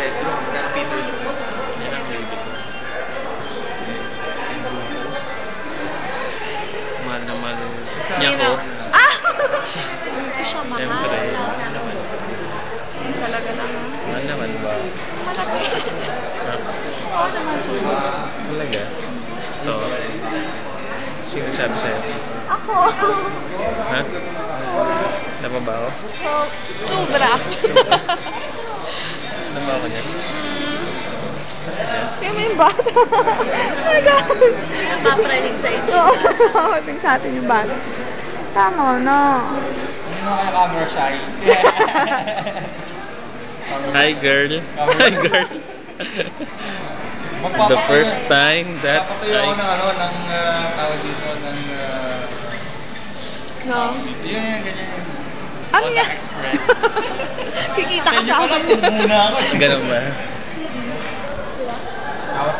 Pedro, Peter. Yan ang baby ko. Mahal na mahal niya ko. Ah! Hindi ko siya mahal. Siyempre, mahal naman. Talaga lang. Mahal naman ba? Malaki. Ha? Oo naman siya. Talaga? Ito. Sino sabi sa'yo? Ako. Ha? Nababaho? Sobra. Nabaho niya? Kaya may bata. Oh my God. Napapraning sa inyo. Oo, napapraning sa atin yung bata. Tama na. Hindi mo kaya camera shy. Hi girl. Hi girl. The first time that Magpapatayo ako ng ano, ng tawag dito, ng No. yan, ganyan. Ano Honda yan? Express. Kikita ka Sa inyo sa pala, akin. tubo na ako. Ganun ba? Tapos